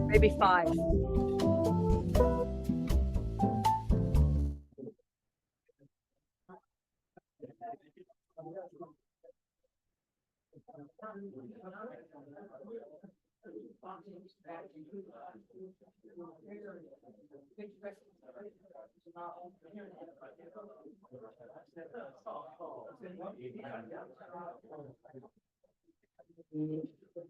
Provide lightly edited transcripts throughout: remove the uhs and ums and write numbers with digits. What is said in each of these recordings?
Maybe 5.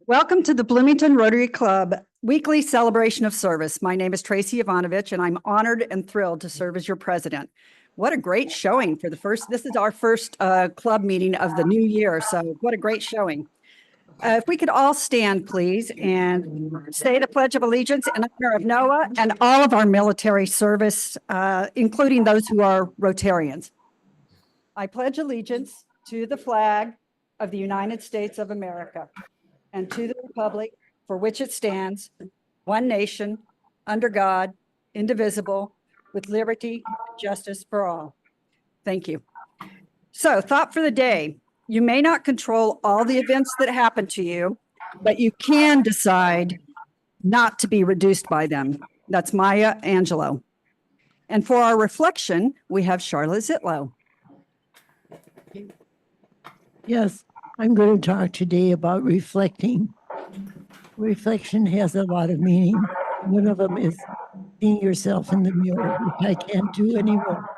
Welcome to the Bloomington Rotary Club weekly celebration of service. My name is Tracy Ivanovich, and I'm honored and thrilled to serve as your president. What a great showing for this is our first club meeting of the new year, so what a great showing. If we could all stand, please, and say the Pledge of Allegiance in honor of NOAA and all of our military service, including those who are Rotarians. I pledge allegiance to the flag of the United States of America and to the republic for which it stands, one nation, under God, indivisible, with liberty and justice for all. Thank you. So, thought for the day. You may not control all the events that happen to you, but you can decide not to be reduced by them. That's Maya Angelou. And for our reflection, we have Charlotte Zitlow. Yes, I'm going to talk today about reflecting. Reflection has a lot of meaning. One of them is seeing yourself in the mirror, which I can't do anymore.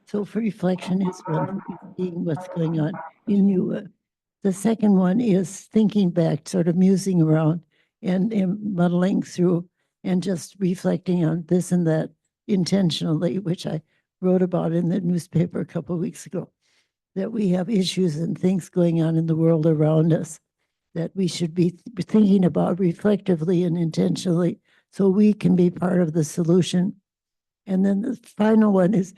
So for reflection is one, seeing what's going on in you. The second one is thinking back, sort of musing around and muddling through and just reflecting on this and that intentionally, which I wrote about in the newspaper a couple of weeks ago, that we have issues and things going on in the world around us that we should be thinking about reflectively and intentionally so we can be part of the solution. And then the final one is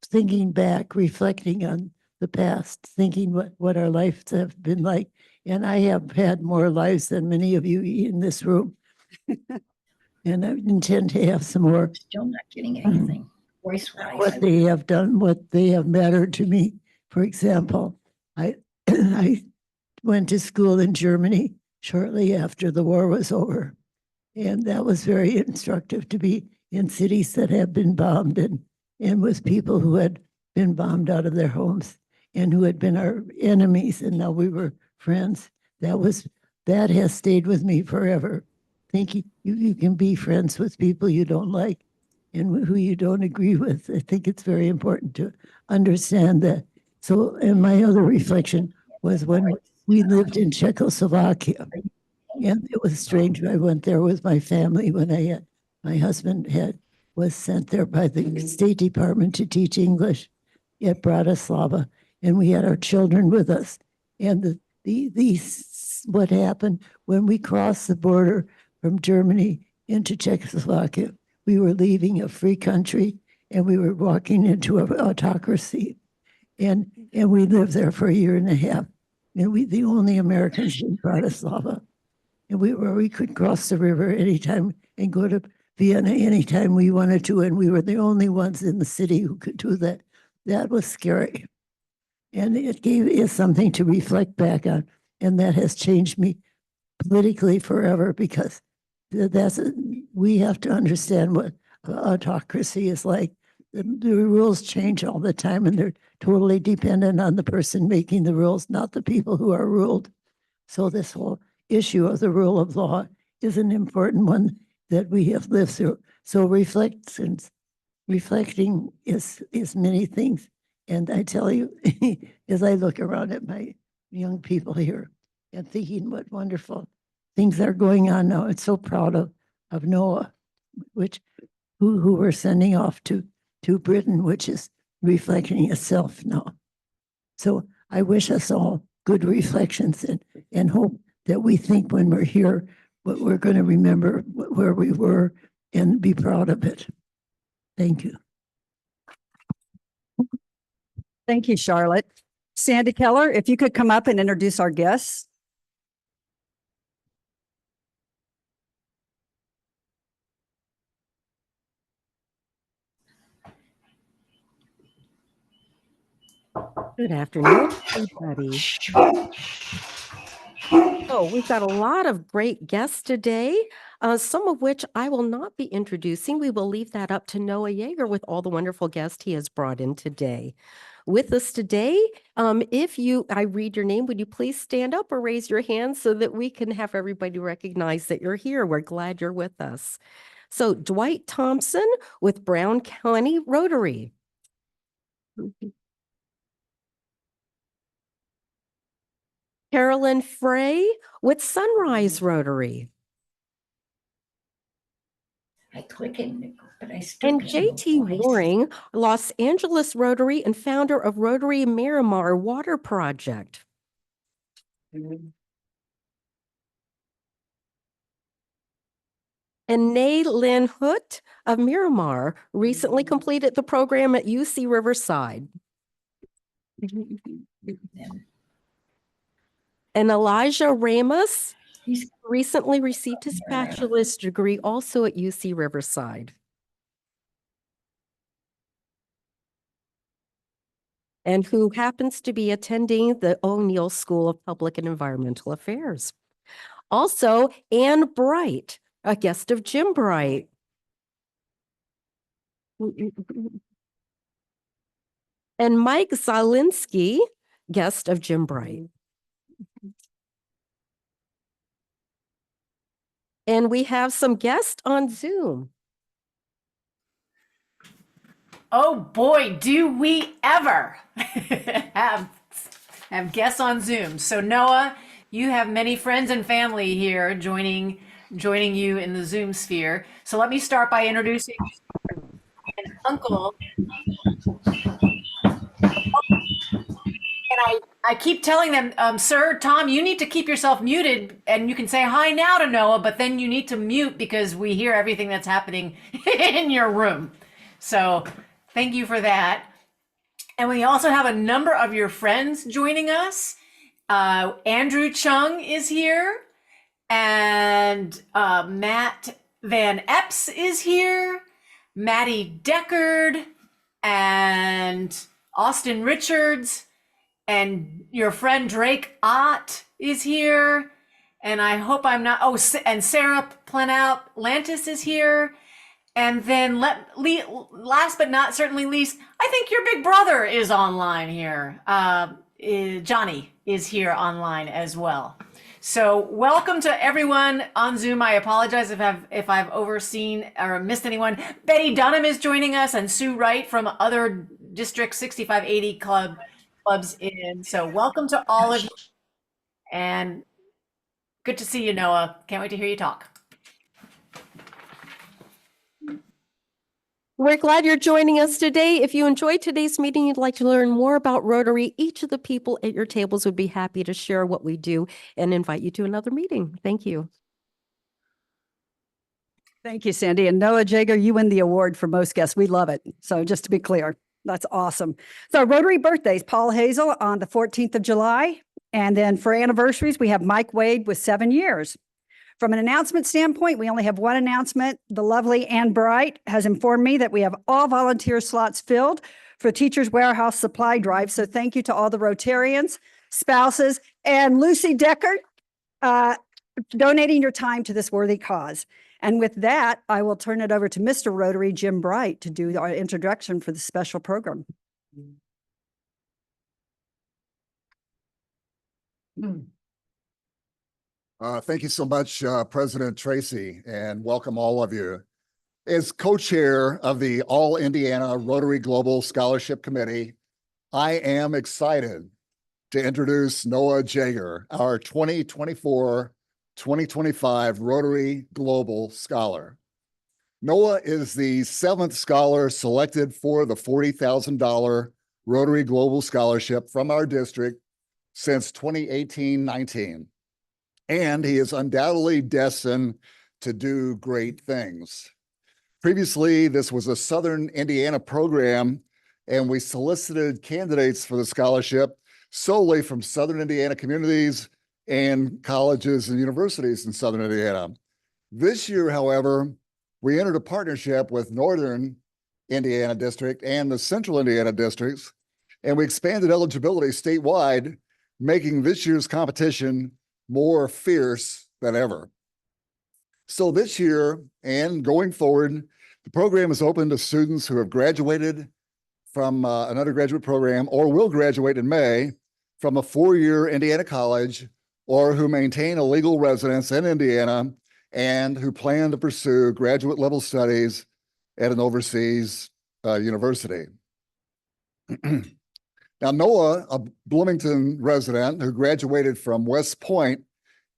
thinking back, reflecting on the past, thinking what our lives have been like. And I have had more lives than many of you in this room. And I intend to have some more. Still not getting anything. Voice-wise. What they have done, what they have mattered to me. For example, I went to school in Germany shortly after the war was over. And that was very instructive to be in cities that have been bombed and with people who had been bombed out of their homes and who had been our enemies, and now we were friends. That has stayed with me forever. Thinking you can be friends with people you don't like and who you don't agree with. I think it's very important to understand that. So, and my other reflection was when we lived in Czechoslovakia, and it was strange. I went there with my family when my husband was sent there by the State Department to teach English at Bratislava, and we had our children with us. And what happened when we crossed the border from Germany into Czechoslovakia, we were leaving a free country and we were walking into an autocracy. And we lived there for a year and a half. And we the only Americans in Bratislava. And we could cross the river anytime and go to Vienna anytime we wanted to. And we were the only ones in the city who could do that. That was scary. And it gave us something to reflect back on. And that has changed me politically forever, because we have to understand what autocracy is like. The rules change all the time, and they're totally dependent on the person making the rules, not the people who are ruled. So this whole issue of the rule of law is an important one that we have lived through. So reflecting is many things. And I tell you, as I look around at my young people here and thinking what wonderful things are going on now, I'm so proud of Noah, who we're sending off to Britain, which is reflecting itself now. So I wish us all good reflections and hope that we think when we're here but we're going to remember where we were and be proud of it. Thank you. Thank you, Charlotte. Sandy Keller, if you could come up and introduce our guests. Good afternoon, everybody. Oh, we've got a lot of great guests today, some of which I will not be introducing. We will leave that up to Noah Jager with all the wonderful guests he has brought in today. With us today, I read your name, would you please stand up or raise your hand so that we can have everybody recognize that you're here? We're glad you're with us. So Dwight Thompson with Brown County Rotary. Carolyn Frey with Sunrise Rotary. I click it, but I still And get no JT voice. Waring, Los Angeles Rotary and founder of Rotary Miramar Water Project. And Nay Lynn Hoot of Miramar recently completed the program at UC Riverside. And Elijah Ramos He's recently received his bachelor's degree also at UC Riverside. And who happens to be attending the O'Neill School of Public and Environmental Affairs. Also, Ann Bright, a guest of Jim Bright. And Mike Zalinski, guest of Jim Bright. And we have some guests on Zoom. Oh boy, do we ever have guests on Zoom. So Noah, you have many friends and family here joining you in the Zoom sphere. So let me start by introducing an uncle. And I keep telling them, Sir Tom, you need to keep yourself muted and you can say hi now to Noah, but then you need to mute because we hear everything that's happening in your room. So thank you for that. And we also have a number of your friends joining us. Andrew Chung is here, and Matt Van Epps is here, Maddie Deckard, and Austin Richards, and your friend Drake Ott is here. And I hope I'm not, and Sarah Planout Lantis is here. And then last but not certainly least, I think your big brother is online here. Johnny is here online as well. So welcome to everyone on Zoom. I apologize if I've overseen or missed anyone. Betty Dunham is joining us and Sue Wright from other District 6580 clubs in. So welcome to all of you. And good to see you, Noah. Can't wait to hear you talk. We're glad you're joining us today. If you enjoyed today's meeting, you'd like to learn more about Rotary, each of the people at your tables would be happy to share what we do and invite you to another meeting. Thank you. Thank you, Sandy. And Noah Jager, you win the award for most guests. We love it. So just to be clear, that's awesome. So Rotary birthdays, Paul Hazel on the 14th of July. And then for anniversaries, we have Mike Wade with 7 years. From an announcement standpoint, we only have one announcement. The lovely Ann Bright has informed me that we have all volunteer slots filled for Teachers Warehouse Supply Drive. So thank you to all the Rotarians, spouses, and Lucy Deckard donating your time to this worthy cause. And with that, I will turn it over to Mr. Rotary Jim Bright to do our introduction for the special program. Thank you so much, President Tracy, and welcome all of you. As co-chair of the All Indiana Rotary Global Scholarship Committee, I am excited to introduce Noah Jager, our 2024-2025 Rotary Global Scholar. Noah is the 7th scholar selected for the $40,000 Rotary Global Scholarship from our district since 2018-19. and he is undoubtedly destined to do great things. Previously, this was a Southern Indiana program, and we solicited candidates for the scholarship solely from Southern Indiana communities and colleges and universities in Southern Indiana. This year, however, we entered a partnership with Northern Indiana District and the Central Indiana districts, and we expanded eligibility statewide, making this year's competition more fierce than ever. So this year and going forward, the program is open to students who have graduated from an undergraduate program or will graduate in May from a four-year Indiana college, or who maintain a legal residence in Indiana and who plan to pursue graduate level studies at an overseas university. Now, Noah, a Bloomington resident who graduated from West Point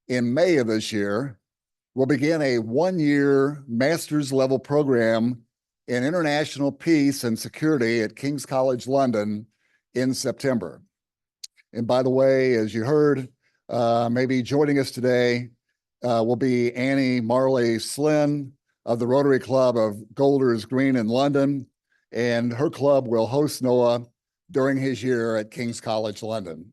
in May of this year, will begin a one-year master's level program in international peace and security at King's College London in September. And by the way, as you heard, maybe joining us today will be Annie Marley Slynn of the Rotary Club of Golders Green in London, and her club will host Noah during his year at King's College London.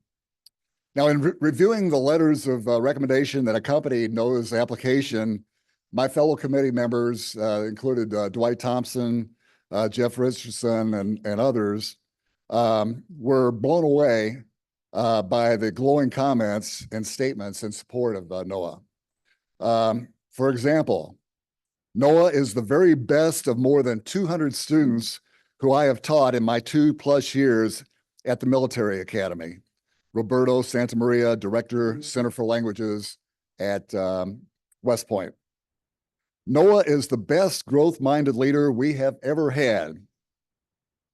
Now, in reviewing the letters of recommendation that accompanied Noah's application, my fellow committee members included Dwight Thompson, Jeff Richardson, and others were blown away by the glowing comments and statements in support of Noah. For example, Noah is the very best of more than 200 students who I have taught in my 2+ years at the military academy. Roberto Santamaria, Director, Center for Languages at West Point. Noah is the best growth-minded leader we have ever had.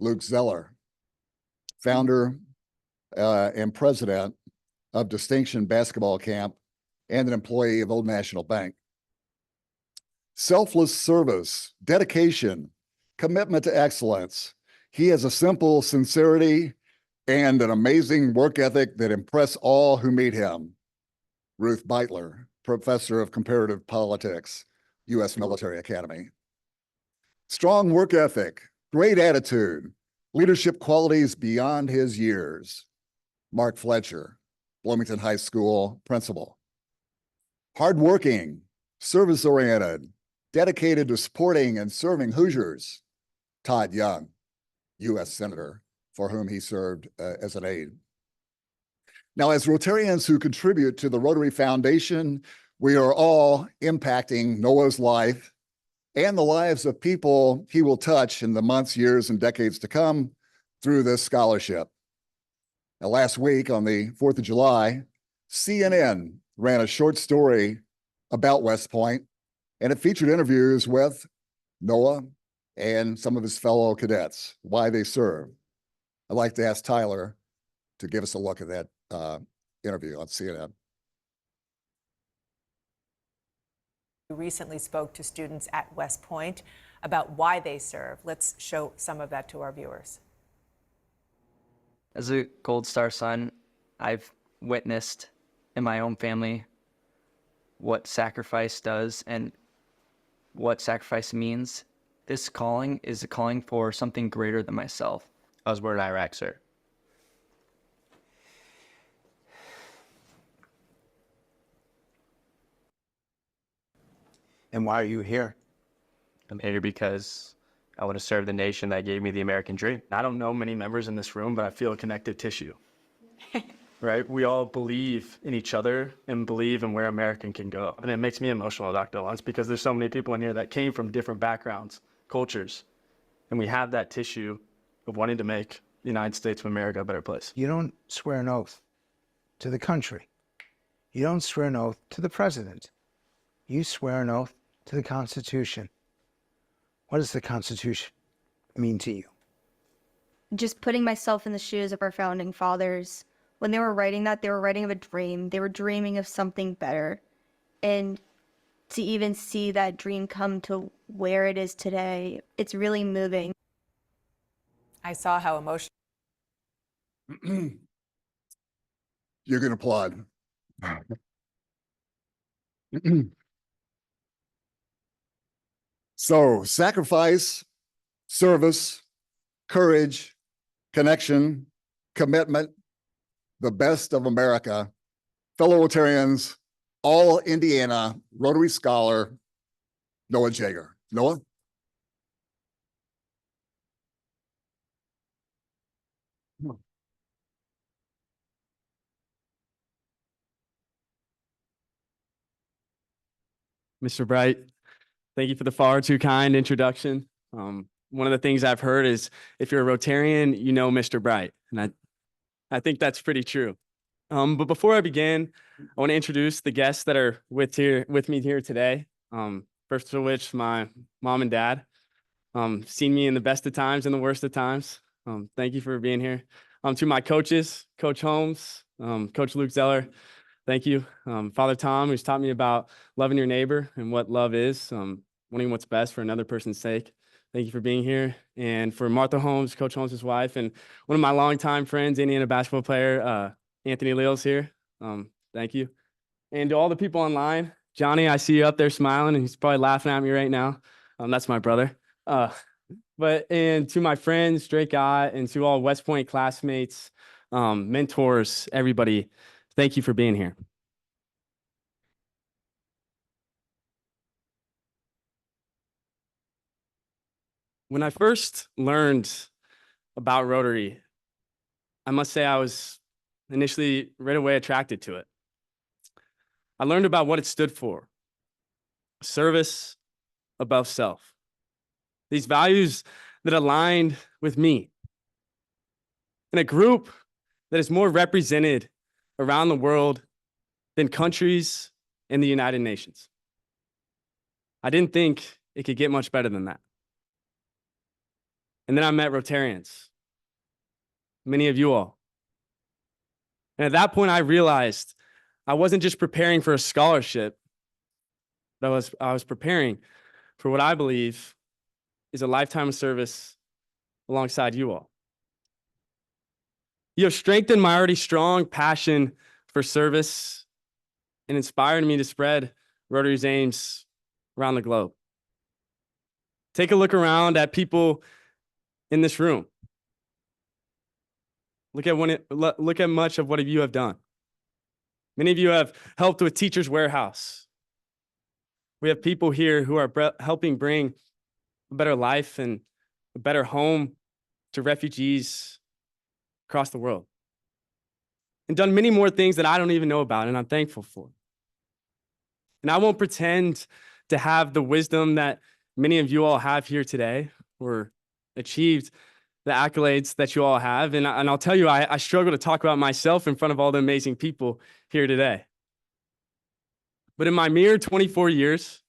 Luke Zeller, founder and president of Distinction Basketball Camp and an employee of Old National Bank. Selfless service, dedication, commitment to excellence. He has a simple sincerity and an amazing work ethic that impress all who meet him. Ruth Beitler, Professor of Comparative Politics, U.S. Military Academy. Strong work ethic, great attitude, leadership qualities beyond his years. Mark Fletcher, Bloomington High School principal. Hardworking, service-oriented, dedicated to supporting and serving Hoosiers. Todd Young, U.S. Senator, for whom he served as an aide. Now, as Rotarians who contribute to the Rotary Foundation, we are all impacting Noah's life and the lives of people he will touch in the months, years, and decades to come through this scholarship. Now, last week on the 4th of July, CNN ran a short story about West Point, and it featured interviews with Noah and some of his fellow cadets, why they serve. I'd like to ask Tyler to give us a look at that interview on CNN. We recently spoke to students at West Point about why they serve. Let's show some of that to our viewers. As a Gold Star son, I've witnessed in my own family what sacrifice does and what sacrifice means. This calling is a calling for something greater than myself. I was born in Iraq, sir. And why are you here? I'm here because I want to serve the nation that gave me the American dream. I don't know many members in this room, but I feel a connective tissue. Right? We all believe in each other and believe in where America can go. And it makes me emotional, Dr. Lawrence, because there's so many people in here that came from different backgrounds, cultures, and we have that tissue of wanting to make the United States of America a better place. You don't swear an oath to the country. You don't swear an oath to the president. You swear an oath to the Constitution. What does the Constitution mean to you? Just putting myself in the shoes of our founding fathers. When they were writing that, they were writing of a dream. They were dreaming of something better. And to even see that dream come to where it is today, it's really moving. I saw how emotional. You can applaud. So sacrifice, service, courage, connection, commitment, the best of America. Fellow Rotarians, all Indiana Rotary Scholar, Noah Jager. Noah? Mr. Bright, thank you for the far too kind introduction. One of the things I've heard is if you're a Rotarian, you know Mr. Bright, and I think that's pretty true. But before I begin, I want to introduce the guests that are with me here today. First of which, my mom and dad. Seen me in the best of times and the worst of times. Thank you for being here. To my coaches, Coach Holmes, Coach Luke Zeller, thank you. Father Tom, who's taught me about loving your neighbor and what love is, wanting what's best for another person's sake. Thank you for being here. And for Martha Holmes, Coach Holmes' wife, and one of my longtime friends, Indiana basketball player, Anthony Leals here. Thank you. And to all the people online, Johnny, I see you up there smiling, and he's probably laughing at me right now. That's my brother. And to my friends, Drake Ott, and to all West Point classmates, mentors, everybody, thank you for being here. When I first learned about Rotary, I must say I was initially right away attracted to it. I learned about what it stood for: service above self. These values that aligned with me in a group that is more represented around the world than countries in the United Nations. I didn't think it could get much better than that. And then I met Rotarians, many of you all. And at that point, I realized I wasn't just preparing for a scholarship, but I was preparing for what I believe is a lifetime of service alongside you all. You have strengthened my already strong passion for service and inspired me to spread Rotary's aims around the globe. Take a look around at people in this room. Look at much of what you have done. Many of you have helped with Teachers Warehouse. We have people here who are helping bring a better life and a better home to refugees across the world, and done many more things that I don't even know about, and I'm thankful for. And I won't pretend to have the wisdom that many of you all have here today or achieved the accolades that you all have. And I'll tell you, I struggle to talk about myself in front of all the amazing people here today. But in my mere 24 years,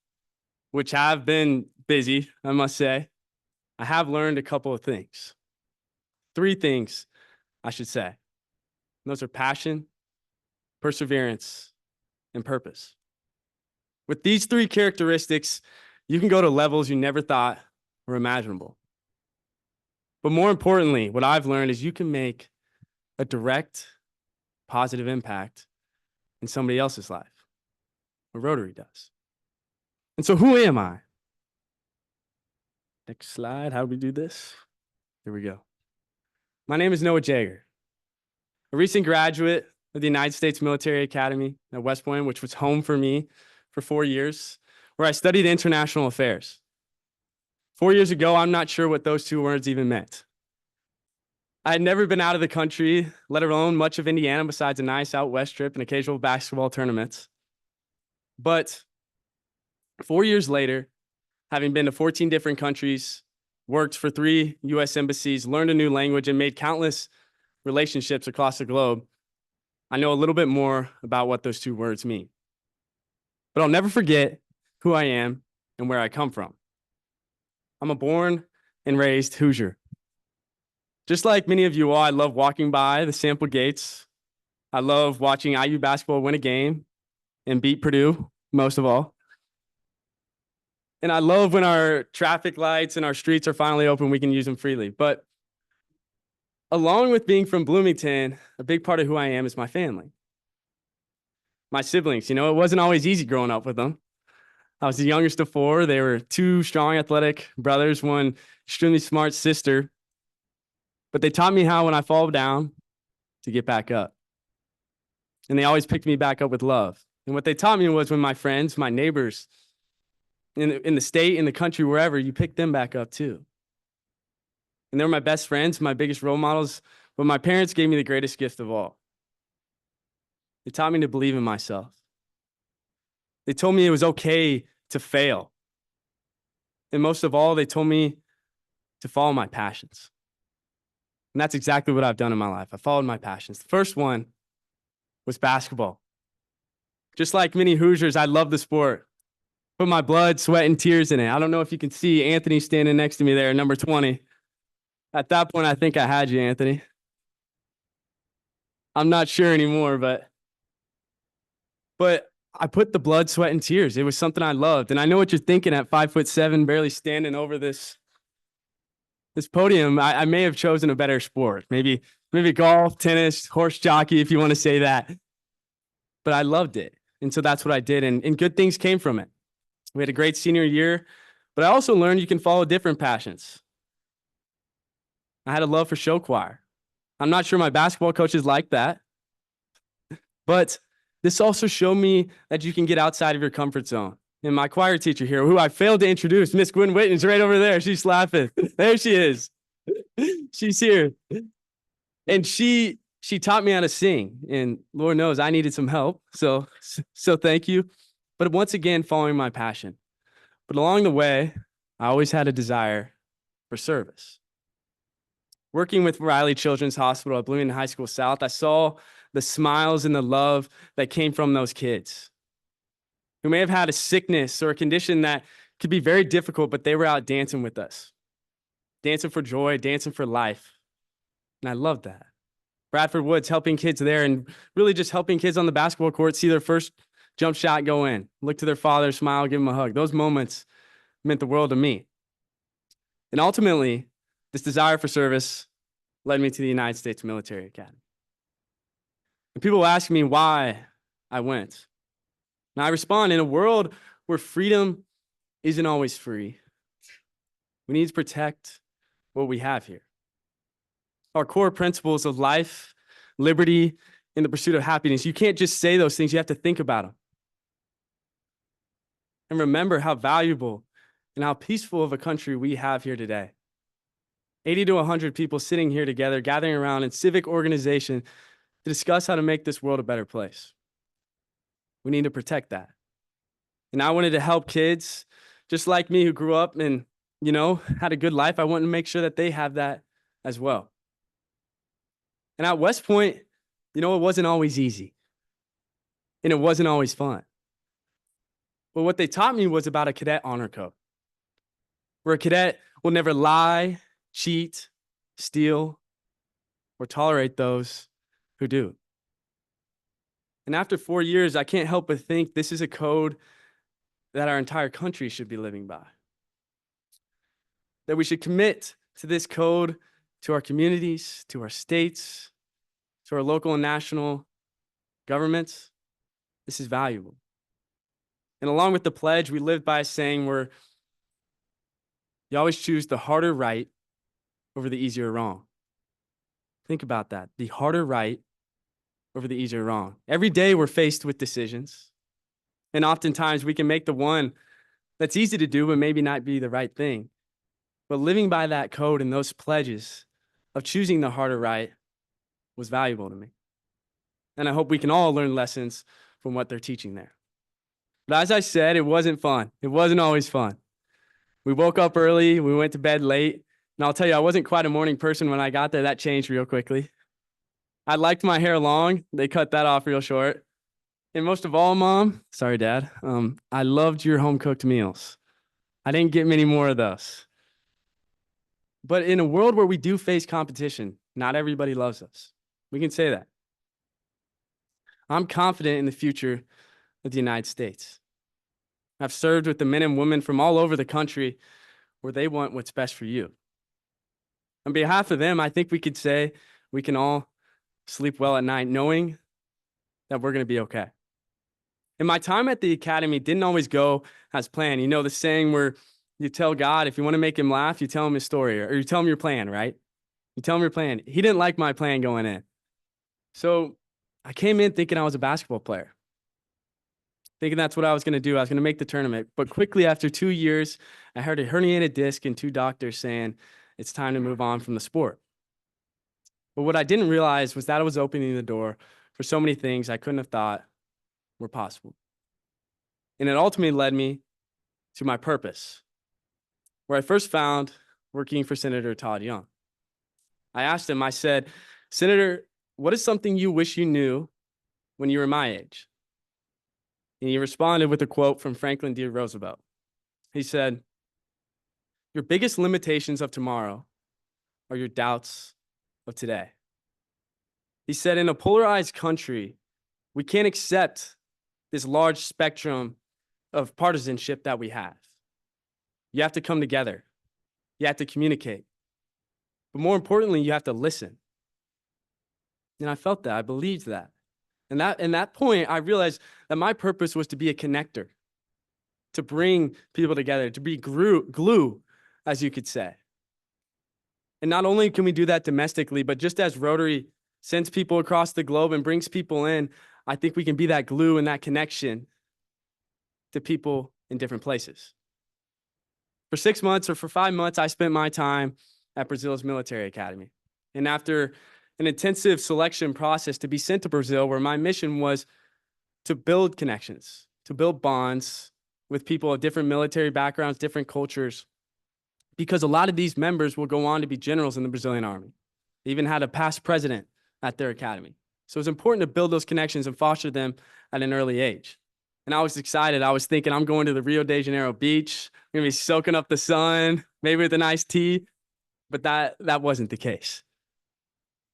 which have been busy, I must say, I have learned a couple of things. 3 things, I should say. And those are passion, perseverance, and purpose. With these 3 characteristics, you can go to levels you never thought were imaginable. But more importantly, what I've learned is you can make a direct, positive impact in somebody else's life. What Rotary does. And so who am I? Next slide. How do we do this? Here we go. My name is Noah Jager, a recent graduate of the United States Military Academy at West Point, which was home for me for 4 years, where I studied international affairs. 4 years ago, I'm not sure what those 2 words even meant. I had never been out of the country, let alone much of Indiana besides a nice out west trip and occasional basketball tournaments. But 4 years later, having been to 14 different countries, worked for 3 U.S. embassies, learned a new language, and made countless relationships across the globe, I know a little bit more about what those 2 words mean. But I'll never forget who I am and where I come from. I'm a born and raised Hoosier. Just like many of you all, I love walking by the Sample Gates. I love watching IU basketball win a game and beat Purdue, most of all. And I love when our traffic lights and our streets are finally open, we can use them freely. But along with being from Bloomington, a big part of who I am is my family. my siblings. It wasn't always easy growing up with them. I was the youngest of four. They were two strong, athletic brothers, one extremely smart sister. But they taught me how, when I fall down, to get back up. And they always picked me back up with love. And what they taught me was, when my friends, my neighbors, in the state, in the country, wherever, you pick them back up too. And they were my best friends, my biggest role models. But my parents gave me the greatest gift of all. They taught me to believe in myself. They told me it was okay to fail. And most of all, they told me to follow my passions. And that's exactly what I've done in my life. I followed my passions. The first one was basketball. Just like many Hoosiers, I love the sport. Put my blood, sweat, and tears in it. I don't know if you can see Anthony standing next to me there, number 20. At that point, I think I had you, Anthony. I'm not sure anymore, but I put the blood, sweat, and tears. It was something I loved. And I know what you're thinking at 5'7", barely standing over this podium. I may have chosen a better sport. Maybe golf, tennis, horse jockey, if you want to say that. But I loved it. And so that's what I did. And good things came from it. We had a great senior year. But I also learned you can follow different passions. I had a love for show choir. I'm not sure my basketball coaches like that. But this also showed me that you can get outside of your comfort zone. And my choir teacher here, who I failed to introduce, Miss Gwen Witten, is right over there. She's laughing. There she is. She's here. And she taught me how to sing. And Lord knows I needed some help. So thank you. But once again, following my passion. But along the way, I always had a desire for service. Working with Riley Children's Hospital at Bloomington High School South, I saw the smiles and the love that came from those kids who may have had a sickness or a condition that could be very difficult, but they were out dancing with us, dancing for joy, dancing for life. And I loved that. Bradford Woods helping kids there, and really just helping kids on the basketball court see their first jump shot go in, look to their father, smile, give them a hug. Those moments meant the world to me. And ultimately, this desire for service led me to the United States Military Academy. And people ask me why I went. And I respond, in a world where freedom isn't always free, we need to protect what we have here. Our core principles of life, liberty, and the pursuit of happiness. You can't just say those things, you have to think about them. And remember how valuable and how peaceful of a country we have here today. 80 to 100 people sitting here together, gathering around in civic organization to discuss how to make this world a better place. We need to protect that. And I wanted to help kids just like me who grew up and, had a good life. I wanted to make sure that they have that as well. And at West Point, it wasn't always easy. And it wasn't always fun. But what they taught me was about a cadet honor code, where a cadet will never lie, cheat, steal, or tolerate those who do. And after 4 years, I can't help but think this is a code that our entire country should be living by. That we should commit to this code to our communities, to our states, to our local and national governments. This is valuable. And along with the pledge, we live by a saying where you always choose the harder right over the easier wrong. Think about that. The harder right over the easier wrong. Every day we're faced with decisions. And oftentimes we can make the one that's easy to do, but maybe not be the right thing. But living by that code and those pledges of choosing the harder right was valuable to me. And I hope we can all learn lessons from what they're teaching there. But as I said, it wasn't fun. It wasn't always fun. We woke up early, we went to bed late. And I'll tell you, I wasn't quite a morning person when I got there. That changed real quickly. I liked my hair long. They cut that off real short. And most of all, Mom, sorry, Dad, I loved your home-cooked meals. I didn't get many more of those. But in a world where we do face competition, not everybody loves us. We can say that. I'm confident in the future of the United States. I've served with the men and women from all over the country where they want what's best for you. On behalf of them, I think we could say we can all sleep well at night knowing that we're going to be okay. And my time at the academy didn't always go as planned. You know, the saying where you tell God, if you want to make him laugh, you tell him his story, or you tell him your plan, right? You tell him your plan. He didn't like my plan going in. So I came in thinking I was a basketball player, thinking that's what I was going to do. I was going to make the tournament. But quickly after 2 years, I heard a herniated disc and 2 doctors saying it's time to move on from the sport. But what I didn't realize was that it was opening the door for so many things I couldn't have thought were possible. And it ultimately led me to my purpose, where I first found working for Senator Todd Young. I asked him, I said, Senator, what is something you wish you knew when you were my age? And he responded with a quote from Franklin D. Roosevelt. He said, your biggest limitations of tomorrow are your doubts of today. He said, in a polarized country, we can't accept this large spectrum of partisanship that we have. You have to come together. You have to communicate. But more importantly, you have to listen. And I felt that. I believed that. And in that point, I realized that my purpose was to be a connector, to bring people together, to be glue, as you could say. And not only can we do that domestically, but just as Rotary sends people across the globe and brings people in, I think we can be that glue and that connection to people in different places. For 6 months or for 5 months, I spent my time at Brazil's military academy. And after an intensive selection process to be sent to Brazil, where my mission was to build connections, to build bonds with people of different military backgrounds, different cultures, because a lot of these members will go on to be generals in the Brazilian army. They even had a past president at their academy. So it's important to build those connections and foster them at an early age. And I was excited. I was thinking I'm going to the Rio de Janeiro beach. I'm going to be soaking up the sun, maybe with a nice tea. But that wasn't the case.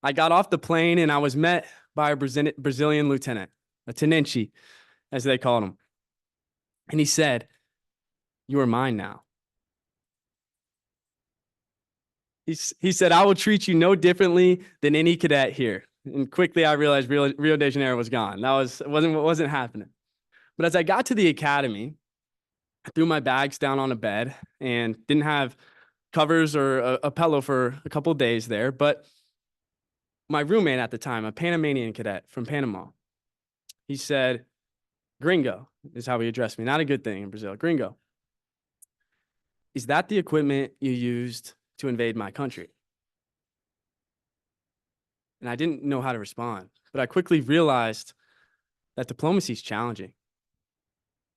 I got off the plane and I was met by a Brazilian lieutenant, a tenente, as they called him. And he said, you are mine now. He said, I will treat you no differently than any cadet here. And quickly I realized Rio de Janeiro was gone. That wasn't happening. But as I got to the academy, I threw my bags down on a bed and didn't have covers or a pillow for a couple of days there. But my roommate at the time, a Panamanian cadet from Panama, he said, gringo is how he addressed me. Not a good thing in Brazil. Gringo. Is that the equipment you used to invade my country? And I didn't know how to respond, but I quickly realized that diplomacy is challenging.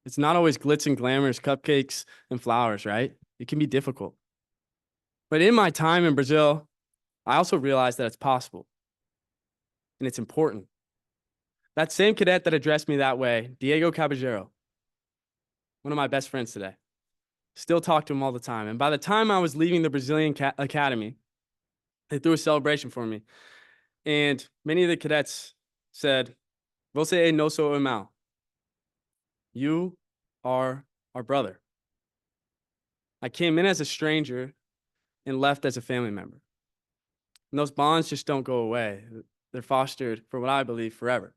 It's not always glitz and glamours, cupcakes and flowers, right? It can be difficult. But in my time in Brazil, I also realized that it's possible and it's important. That same cadet that addressed me that way, Diego Caballero, one of my best friends today, still talk to him all the time. And by the time I was leaving the Brazilian academy, they threw a celebration for me. And many of the cadets said, Você é nosso irmão. You are our brother. I came in as a stranger and left as a family member. And those bonds just don't go away. They're fostered, for what I believe, forever.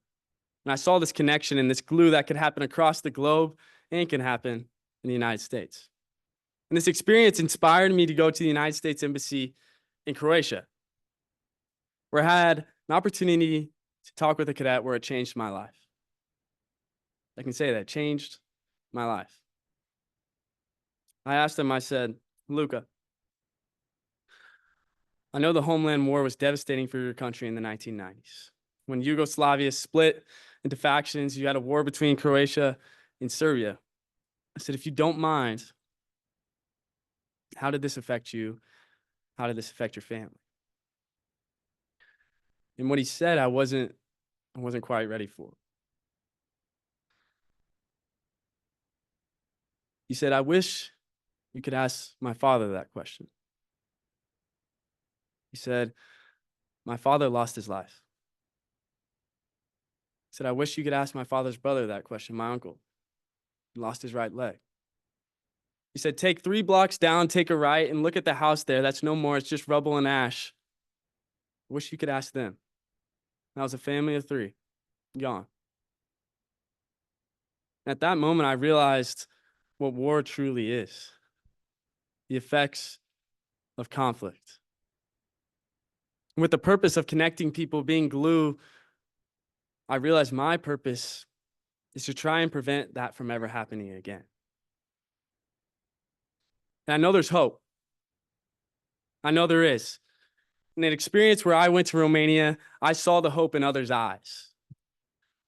And I saw this connection and this glue that could happen across the globe and can happen in the United States. And this experience inspired me to go to the United States Embassy in Croatia, where I had an opportunity to talk with a cadet where it changed my life. I can say that, changed my life. I asked him, I said, Luca, I know the Homeland War was devastating for your country in the 1990s. When Yugoslavia split into factions, you had a war between Croatia and Serbia. I said, if you don't mind, how did this affect you? How did this affect your family? And what he said, I wasn't quite ready for. He said, I wish you could ask my father that question. He said, my father lost his life. He said, I wish you could ask my father's brother that question, my uncle. He lost his right leg. He said, take 3 blocks down, take a right, and look at the house there. That's no more. It's just rubble and ash. I wish you could ask them. That was a family of 3, gone. At that moment, I realized what war truly is, the effects of conflict. With the purpose of connecting people, being glue, I realized my purpose is to try and prevent that from ever happening again. And I know there's hope. I know there is. In an experience where I went to Romania, I saw the hope in others' eyes.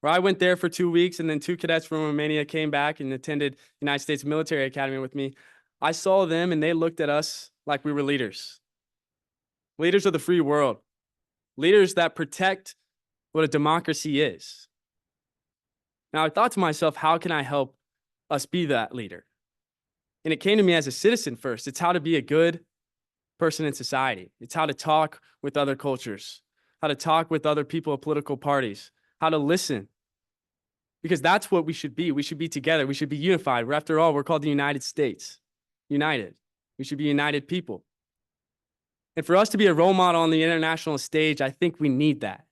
Where I went there for 2 weeks, and then 2 cadets from Romania came back and attended United States Military Academy with me. I saw them and they looked at us like we were leaders. Leaders of the free world. Leaders that protect what a democracy is. Now I thought to myself, how can I help us be that leader? And it came to me as a citizen first. It's how to be a good person in society. It's how to talk with other cultures, how to talk with other people of political parties, how to listen. Because that's what we should be. We should be together. We should be unified. After all, we're called the United States. United. We should be united people. And for us to be a role model on the international stage, I think we need that.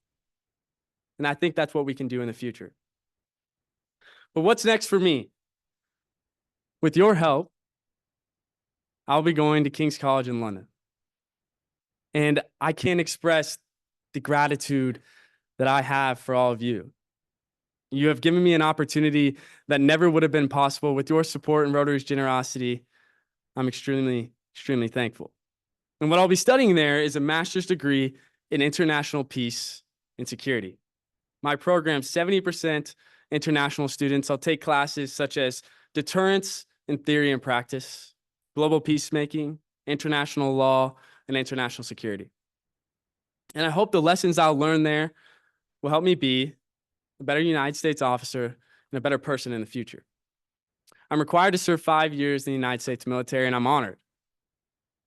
And I think that's what we can do in the future. But what's next for me? With your help, I'll be going to King's College in London. And I can't express the gratitude that I have for all of you. You have given me an opportunity that never would have been possible. With your support and Rotary's generosity, I'm extremely, extremely thankful. And what I'll be studying there is a master's degree in international peace and security. My program's 70% international students. I'll take classes such as deterrence in theory and practice, global peacemaking, international law, and international security. And I hope the lessons I'll learn there will help me be a better United States officer and a better person in the future. I'm required to serve 5 years in the United States military, and I'm honored.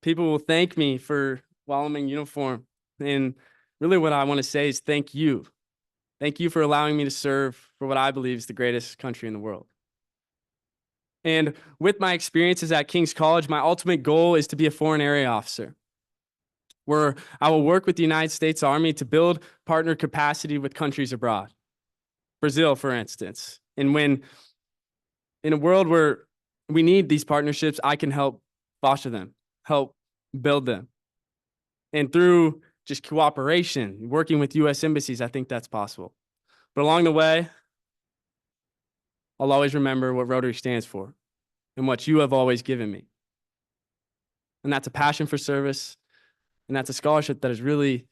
People will thank me for while I'm in uniform. And really what I want to say is thank you. Thank you for allowing me to serve for what I believe is the greatest country in the world. And with my experiences at King's College, my ultimate goal is to be a foreign area officer, where I will work with the United States Army to build partner capacity with countries abroad. Brazil, for instance. And when in a world where we need these partnerships, I can help foster them, help build them. And through just cooperation, working with U.S. embassies, I think that's possible. But along the way, I'll always remember what Rotary stands for and what you have always given me. And that's a passion for service, and that's a scholarship that has really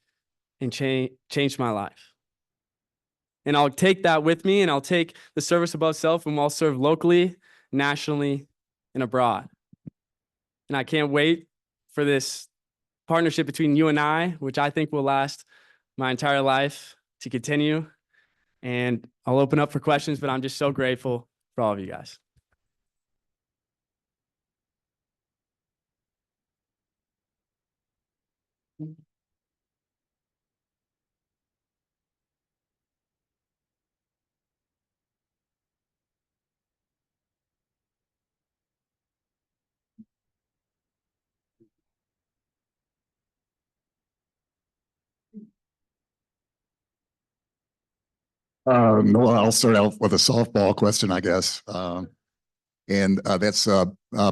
changed my life. And I'll take that with me, and I'll take the service above self, and I'll serve locally, nationally, and abroad. And I can't wait for this partnership between you and I, which I think will last my entire life, to continue. And I'll open up for questions, but I'm just so grateful for all of you guys. Well, I'll start out with a softball question, I guess. And that's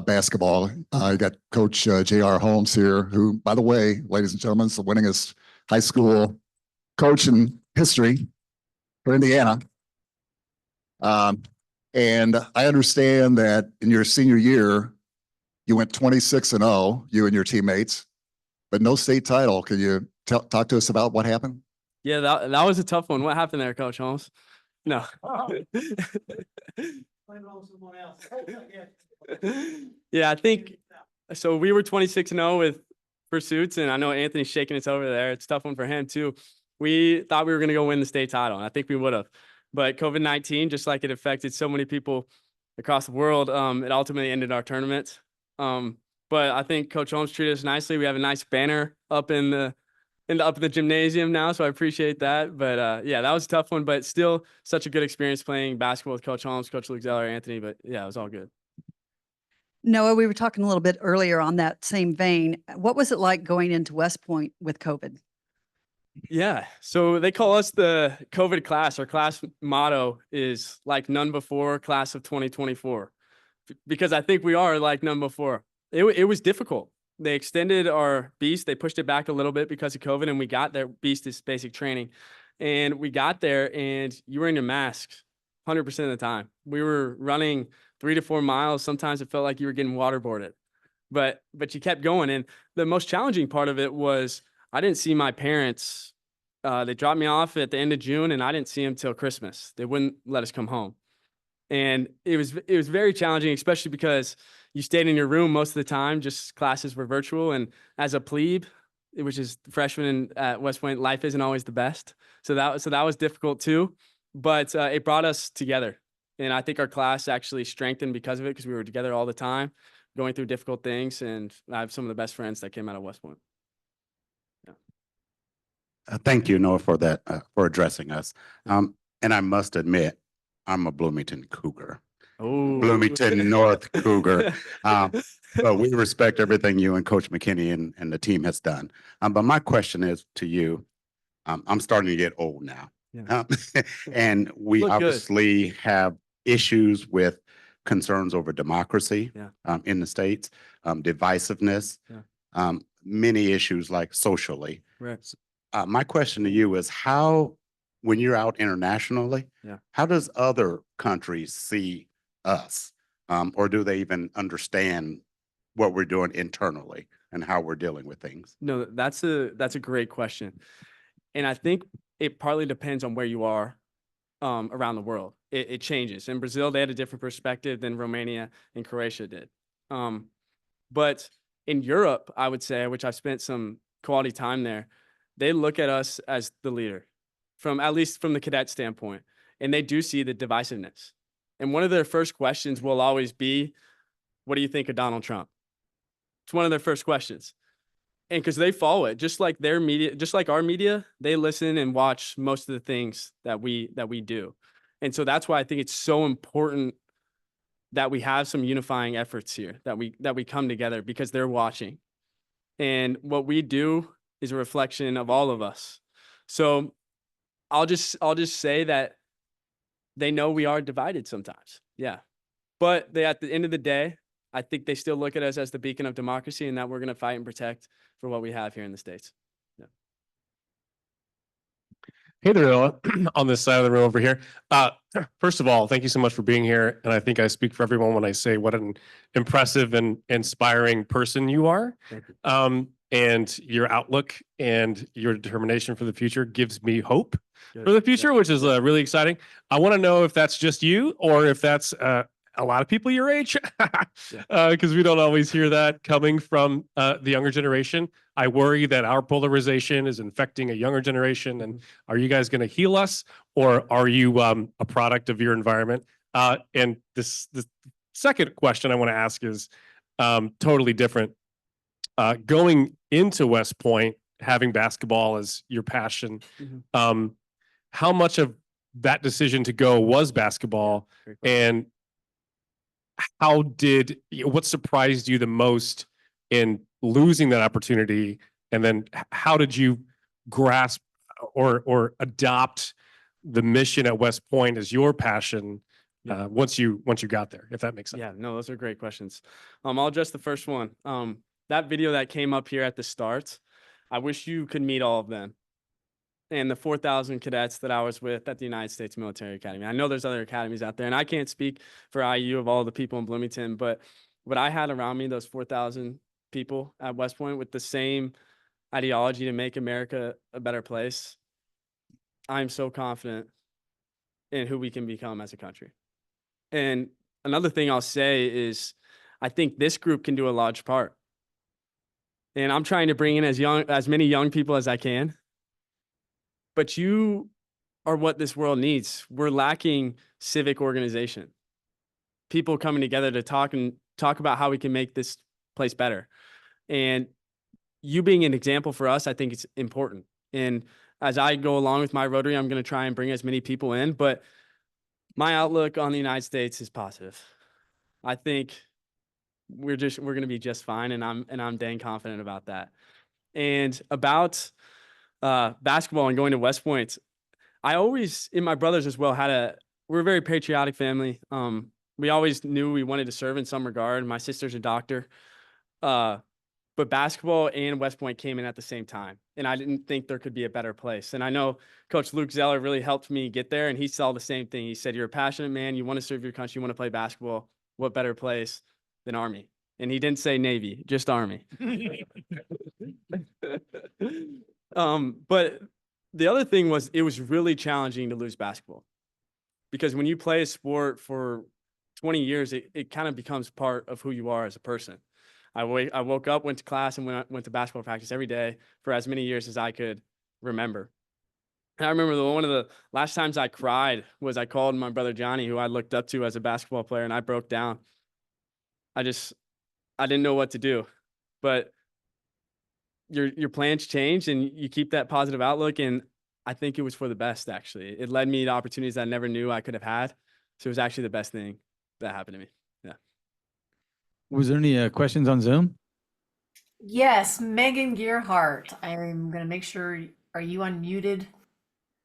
basketball. I got Coach J.R. Holmes here, who, by the way, ladies and gentlemen, is the winningest high school coach in history for Indiana. And I understand that in your senior year, you went 26-0, you and your teammates, but no state title. Can you talk to us about what happened? Yeah, that was a tough one. What happened there, Coach Holmes? No. Yeah, I think so. We were 26-0 with pursuits, and I know Anthony's shaking his over there. It's a tough one for him too. We thought we were going to go win the state title, and I think we would have. But COVID-19, just like it affected so many people across the world, it ultimately ended our tournament. But I think Coach Holmes treated us nicely. We have a nice banner up in the gymnasium now, so I appreciate that. But yeah, that was a tough one, but still such a good experience playing basketball with Coach Holmes, Coach Luke Zeller, Anthony. But yeah, it was all good. Noah, we were talking a little bit earlier on that same vein. What was it like going into West Point with COVID? Yeah. So they call us the COVID class. Our class motto is like none before, class of 2024, because I think we are like none before. It was difficult. They extended our beast. They pushed it back a little bit because of COVID, and we got there. Beast is basic training. And we got there, and you were in your masks 100% of the time. We were running 3 to 4 miles. Sometimes it felt like you were getting waterboarded, but you kept going. And the most challenging part of it was I didn't see my parents. They dropped me off at the end of June, and I didn't see them till Christmas. They wouldn't let us come home, and it was very challenging, especially because you stayed in your room most of the time. Just classes were virtual, and as a plebe, which is freshman at West Point, life isn't always the best. So that was difficult too, but it brought us together, and I think our class actually strengthened because of it, because we were together all the time, going through difficult things, and I have some of the best friends that came out of West Point. Thank you, Noah, for that, for addressing us. And I must admit, I'm a Bloomington Cougar, Bloomington North Cougar. But we respect everything you and Coach McKinney and the team has done. But my question is to you, I'm starting to get old now. Yeah. And we Look good. obviously have issues with concerns over democracy in the States, divisiveness, many issues like socially. Right. My question to you is how, when you're out internationally, how does other countries see us? Or do they even understand what we're doing internally and how we're dealing with things? No, that's a great question. And I think it partly depends on where you are around the world. It changes. In Brazil, they had a different perspective than Romania and Croatia did. But in Europe, I would say, which I've spent some quality time there, they look at us as the leader, at least from the cadet standpoint, and they do see the divisiveness. And one of their first questions will always be, what do you think of Donald Trump? It's one of their first questions. And because they follow it, just like their media, just like our media, they listen and watch most of the things that we do. And so that's why I think it's so important that we have some unifying efforts here, that we come together, because they're watching. And what we do is a reflection of all of us. So I'll just say that they know we are divided sometimes. Yeah. But at the end of the day, I think they still look at us as the beacon of democracy, and that we're going to fight and protect for what we have here in the States. Yeah. Hey there, Noah, on this side of the room over here. First of all, thank you so much for being here. And I think I speak for everyone when I say what an impressive and inspiring person you are. Thank you. And your outlook and your determination for the future gives me hope for the future, which is really exciting. I want to know if that's just you or if that's a lot of people your age, because we don't always hear that coming from the younger generation. I worry that our polarization is infecting a younger generation. And are you guys going to heal us, or are you a product of your environment? And this second question I want to ask is totally different. Going into West Point, having basketball as your passion, how much of that decision to go was basketball, and what surprised you the most in losing that opportunity? And then how did you grasp or adopt the mission at West Point as your passion once you got there, if that makes sense? Yeah, no, those are great questions. I'll address the first one. That video that came up here at the start, I wish you could meet all of them. And the 4,000 cadets that I was with at the United States Military Academy. I know there's other academies out there, and I can't speak for IU of all the people in Bloomington, but what I had around me, those 4,000 people at West Point with the same ideology to make America a better place, I'm so confident in who we can become as a country. And another thing I'll say is I think this group can do a large part. And I'm trying to bring in as many young people as I can. But you are what this world needs. We're lacking civic organization. People coming together to talk about how we can make this place better. And you being an example for us, I think it's important. And as I go along with my Rotary, I'm going to try and bring as many people in. But my outlook on the United States is positive. I think we're going to be just fine, and I'm dang confident about that. And about basketball and going to West Point, I always, in my brothers as well, we're a very patriotic family. We always knew we wanted to serve in some regard. My sister's a doctor. But basketball and West Point came in at the same time. And I didn't think there could be a better place. And I know Coach Luke Zeller really helped me get there. And he saw the same thing. He said, you're a passionate man. You want to serve your country. You want to play basketball. What better place than Army? And he didn't say Navy, just Army. But the other thing was, it was really challenging to lose basketball. Because when you play a sport for 20 years, it kind of becomes part of who you are as a person. I woke up, went to class, and went to basketball practice every day for as many years as I could remember. And I remember one of the last times I cried was I called my brother Johnny, who I looked up to as a basketball player, and I broke down. I didn't know what to do. But your plans change, and you keep that positive outlook, and I think it was for the best, actually. It led me to opportunities I never knew I could have had. So it was actually the best thing that happened to me. Yeah. Was there any questions on Zoom? Yes, Megan Gearhart. I'm going to make sure, are you unmuted?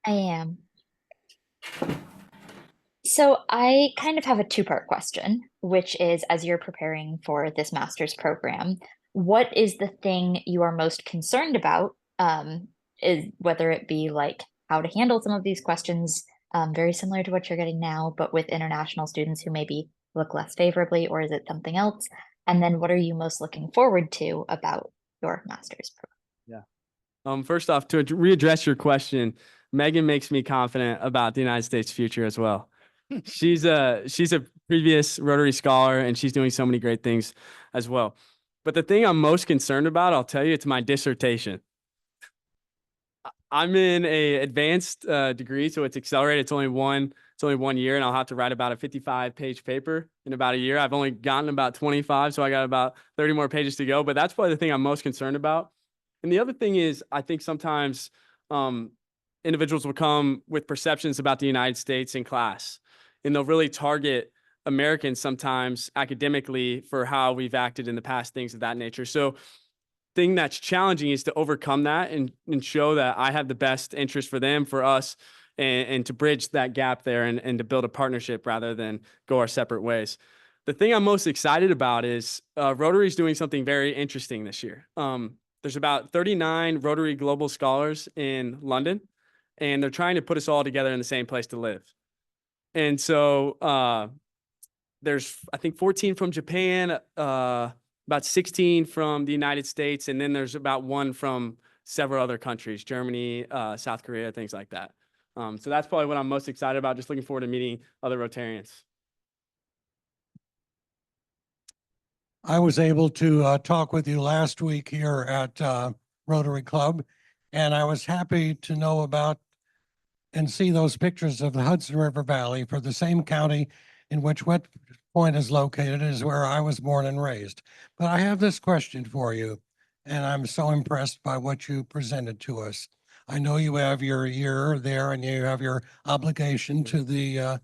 I am. So I kind of have a two-part question, which is, as you're preparing for this master's program, what is the thing you are most concerned about? Is whether it be like how to handle some of these questions, very similar to what you're getting now, but with international students who maybe look less favorably, or is it something else? And then what are you most looking forward to about your master's program? Yeah. First off, to readdress your question, Megan makes me confident about the United States' future as well. She's a previous Rotary scholar, and she's doing so many great things as well. But the thing I'm most concerned about, I'll tell you, it's my dissertation. I'm in a advanced degree, so it's accelerated. It's only one year, and I'll have to write about a 55-page paper in about a year. I've only gotten about 25, so I got about 30 more pages to go. But that's probably the thing I'm most concerned about. And the other thing is, I think sometimes individuals will come with perceptions about the United States in class, and they'll really target Americans sometimes academically for how we've acted in the past, things of that nature. So thing that's challenging is to overcome that and show that I have the best interest for them, for us, and to bridge that gap there and to build a partnership rather than go our separate ways. The thing I'm most excited about is Rotary is doing something very interesting this year. There's about 39 Rotary Global Scholars in London, and they're trying to put us all together in the same place to live. And so there's, I think, 14 from Japan, about 16 from the United States, and then there's about one from several other countries, Germany, South Korea, things like that. So that's probably what I'm most excited about, just looking forward to meeting other Rotarians. I was able to talk with you last week here at Rotary Club, and I was happy to know about and see those pictures of the Hudson River Valley for the same county in which West Point is located is where I was born and raised. But I have this question for you, and I'm so impressed by what you presented to us. I know you have your year there and you have your obligation to the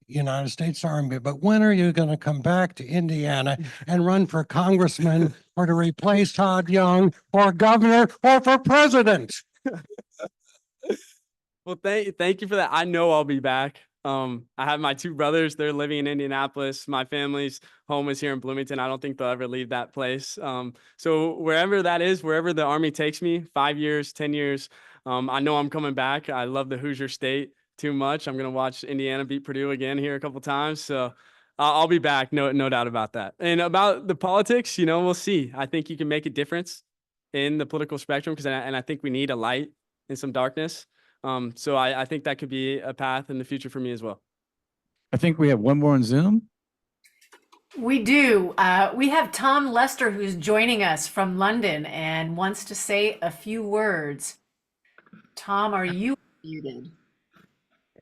United States Army, but when are you going to come back to Indiana and run for congressman or to replace Todd Young or governor or for president? Well, thank you for that. I know I'll be back. I have my two brothers. They're living in Indianapolis. My family's home is here in Bloomington. I don't think they'll ever leave that place. So wherever that is, wherever the Army takes me, 5 years, 10 years, I know I'm coming back. I love the Hoosier State too much. I'm going to watch Indiana beat Purdue again here a couple times. So I'll be back. No doubt about that. And about the politics, we'll see. I think you can make a difference in the political spectrum and I think we need a light in some darkness. So I think that could be a path in the future for me as well. I think we have one more on Zoom. We do. We have Tom Lester, who's joining us from London and wants to say a few words. Tom, are you muted?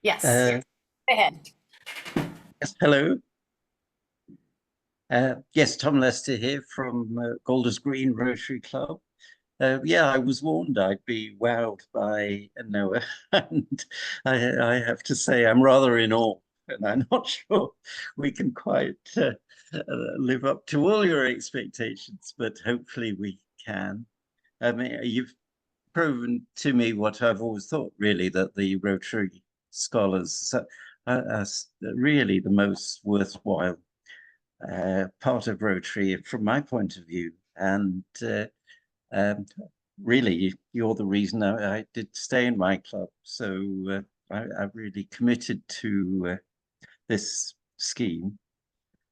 Yes. Go ahead. Yes, hello. Yes, Tom Lester here from Golders Green Rotary Club. Yeah, I was warned I'd be wowed by Noah, and I have to say I'm rather in awe, and I'm not sure we can quite live up to all your expectations, but hopefully we can. I mean, proven to me what I've always thought, really, that the Rotary scholars are really the most worthwhile part of Rotary from my point of view. And really, you're the reason I did stay in my club. So I really committed to this scheme.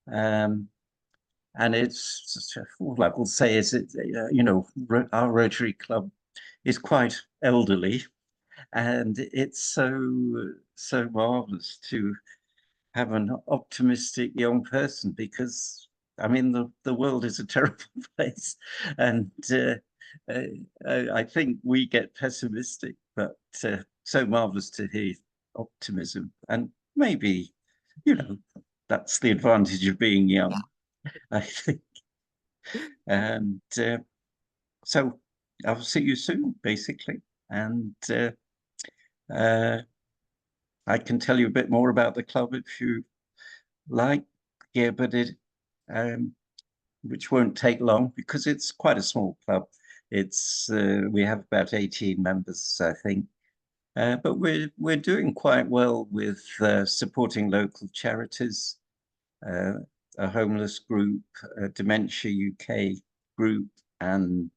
And it's, all I will say is, our Rotary Club is quite elderly, and it's so marvelous to have an optimistic young person, because I mean the world is a terrible place, and I think we get pessimistic, but so marvelous to hear optimism. And maybe, that's the advantage of being young, I think. And so I'll see you soon, basically. And I can tell you a bit more about the club if you like. Yeah, but which won't take long, because it's quite a small club. It's we have about 18 members, I think. But we're doing quite well with supporting local charities, a homeless group, a Dementia UK group, and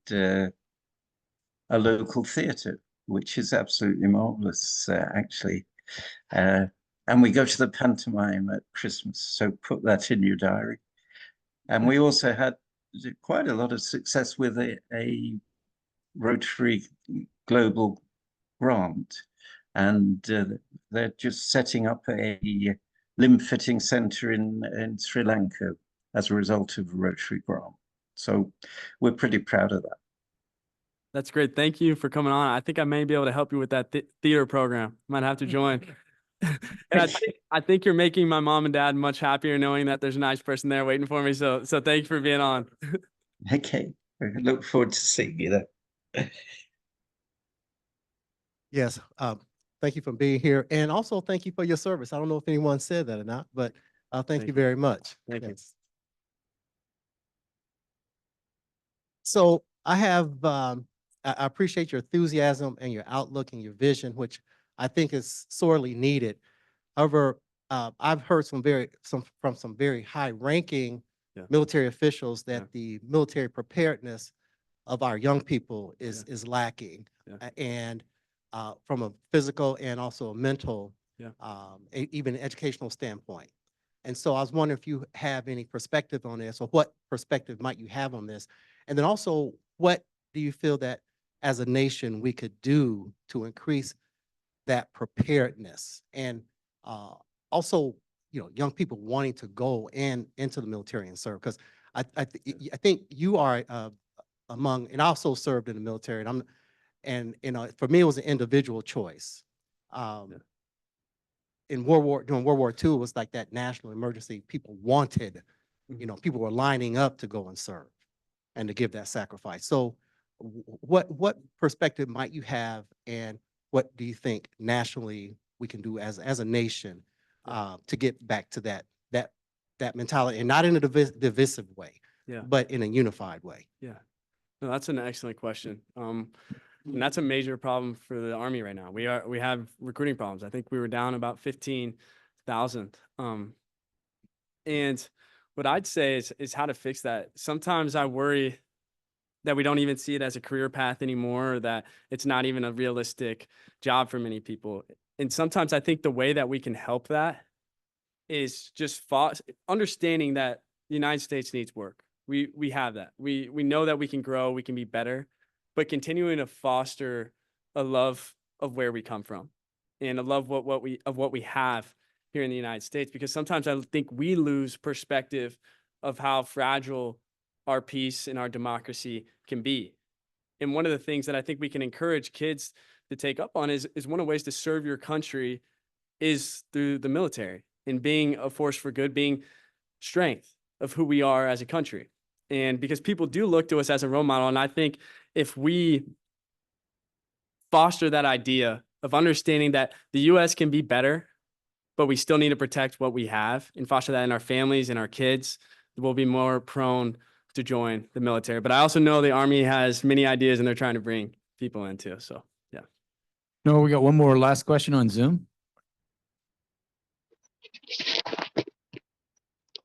a local theatre, which is absolutely marvelous, actually. And we go to the pantomime at Christmas, so put that in your diary. And we also had quite a lot of success with a Rotary Global grant, and they're just setting up a limb fitting center in Sri Lanka as a result of a Rotary grant. So we're pretty proud of that. That's great. Thank you for coming on. I think I may be able to help you with that theater program. Might have to join. And I think you're making my mom and dad much happier knowing that there's a nice person there waiting for me. So thank you for being on. Okay. I look forward to seeing you there. Yes. Thank you for being here. And also thank you for your service. I don't know if anyone said that or not, but thank you very much. Thank you. So I have, I appreciate your enthusiasm and your outlook and your vision, which I think is sorely needed. However, I've heard from some very high-ranking military officials that the military preparedness of our young people is lacking, and from a physical and also a mental, even educational standpoint. And so I was wondering if you have any perspective on this, or what perspective might you have on this? And then also, what do you feel that as a nation we could do to increase that preparedness? And also, young people wanting to go into the military and serve, because I think you are among, and I also served in the military, and for me it was an individual choice. During World War II, it was like that national emergency. People wanted, people were lining up to go and serve and to give that sacrifice. So what perspective might you have, and what do you think nationally we can do as a nation to get back to that mentality, and not in a divisive way, but in a unified way? Yeah, no, that's an excellent question. And that's a major problem for the Army right now. We have recruiting problems. I think we were down about 15,000. And what I'd say is how to fix that. Sometimes I worry that we don't even see it as a career path anymore, or that it's not even a realistic job for many people. And sometimes I think the way that we can help that is just understanding that the United States needs work. We have that. We know that we can grow, we can be better, but continuing to foster a love of where we come from, and a love of what we have here in the United States. Because sometimes I think we lose perspective of how fragile our peace and our democracy can be. And one of the things that I think we can encourage kids to take up on is one of the ways to serve your country is through the military, and being a force for good, being strength of who we are as a country. And because people do look to us as a role model, and I think if we foster that idea of understanding that the U.S. can be better, but we still need to protect what we have, and foster that in our families and our kids, we'll be more prone to join the military. But I also know the Army has many ideas, and they're trying to bring people into. So yeah. No, we got one more last question on Zoom.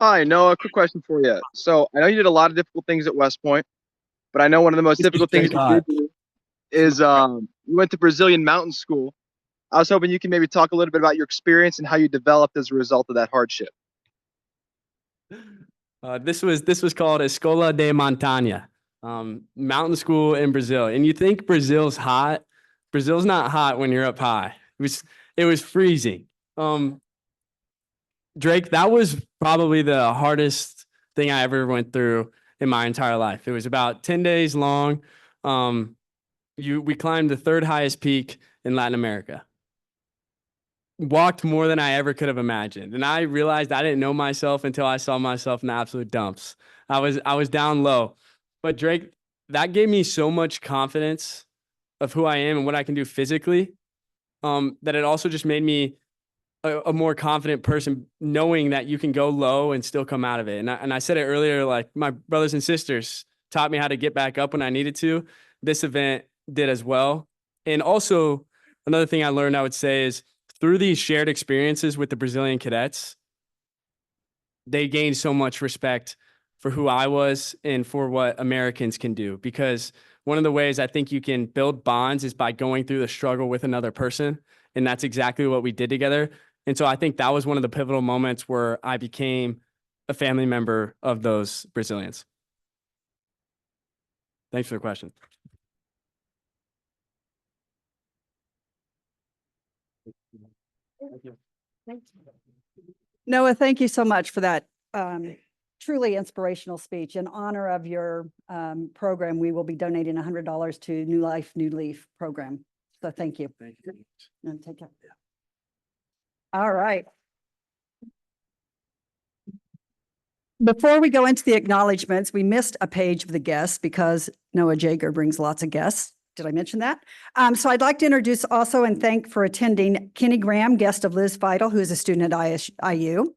Hi, Noah, quick question for you. So I know you did a lot of difficult things at West Point, but I know one of the most difficult things you did do is you went to Brazilian mountain school. I was hoping you can maybe talk a little bit about your experience and how you developed as a result of that hardship. This was called Escola de Montanha, mountain school in Brazil. And you think Brazil's hot? Brazil's not hot when you're up high. It was freezing. Drake, that was probably the hardest thing I ever went through in my entire life. It was about 10 days long. We climbed the third highest peak in Latin America. Walked more than I ever could have imagined. And I realized I didn't know myself until I saw myself in the absolute dumps. I was down low. But Drake, that gave me so much confidence of who I am and what I can do physically, that it also just made me a more confident person, knowing that you can go low and still come out of it. And I said it earlier, like my brothers and sisters taught me how to get back up when I needed to. This event did as well. And also another thing I learned, I would say, is through these shared experiences with the Brazilian cadets, they gained so much respect for who I was and for what Americans can do. Because one of the ways I think you can build bonds is by going through the struggle with another person. And that's exactly what we did together. And so I think that was one of the pivotal moments where I became a family member of those Brazilians. Thanks for the question. Thank you. Noah, thank you so much for that truly inspirational speech. In honor of your program, we will be donating $100 to New Life, New Leaf program. So thank you. Thank you. And take care. All right. Before we go into the acknowledgements, we missed a page of the guests because Noah Jager brings lots of guests. Did I mention that? So I'd like to introduce also and thank for attending Kenny Graham, guest of Liz Feidel, who is a student at IU.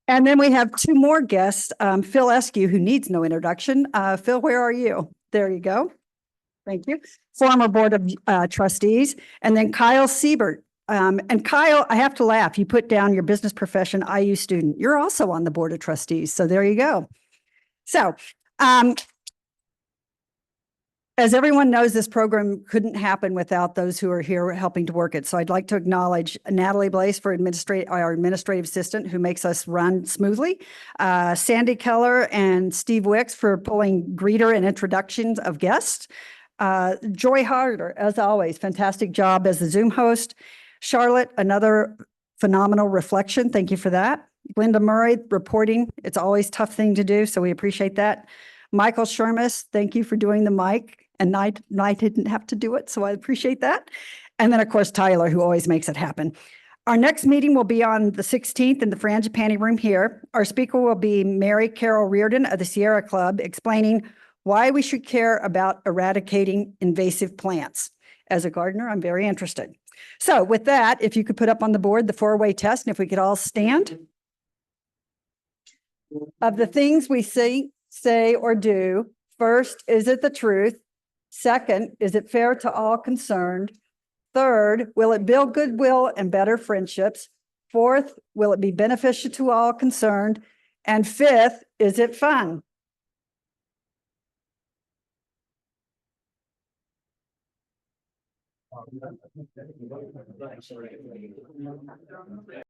And then we have two more guests, Phil Eskew, who needs no introduction. Phil, where are you? There you go. Thank you. Former Board of Trustees. And then Kyle Siebert. And Kyle, I have to laugh. You put down your business profession IU student. You're also on the Board of Trustees. So there you go. So as everyone knows, this program couldn't happen without those who are here helping to work it. So I'd like to acknowledge Natalie Blaze for our administrative assistant who makes us run smoothly, Sandy Keller and Steve Wicks for pulling greeter and introductions of guests, Joy Harder, as always, fantastic job as the Zoom host, Charlotte, another phenomenal reflection. Thank you for that. Linda Murray, reporting. It's always a tough thing to do, so we appreciate that. Michael Shermis, thank you for doing the mic. And I didn't have to do it, so I appreciate that. And then, of course, Tyler, who always makes it happen. Our next meeting will be on the 16th in the Frangipani Room here. Our speaker will be Mary Carol Reardon of the Sierra Club, explaining why we should care about eradicating invasive plants. As a gardener, I'm very interested. So with that, if you could put up on the board the four-way test, and if we could all stand. Of the things we say or do, first, is it the truth? Second, is it fair to all concerned? Third, will it build goodwill and better friendships? Fourth, will it be beneficial to all concerned? And fifth, is it fun?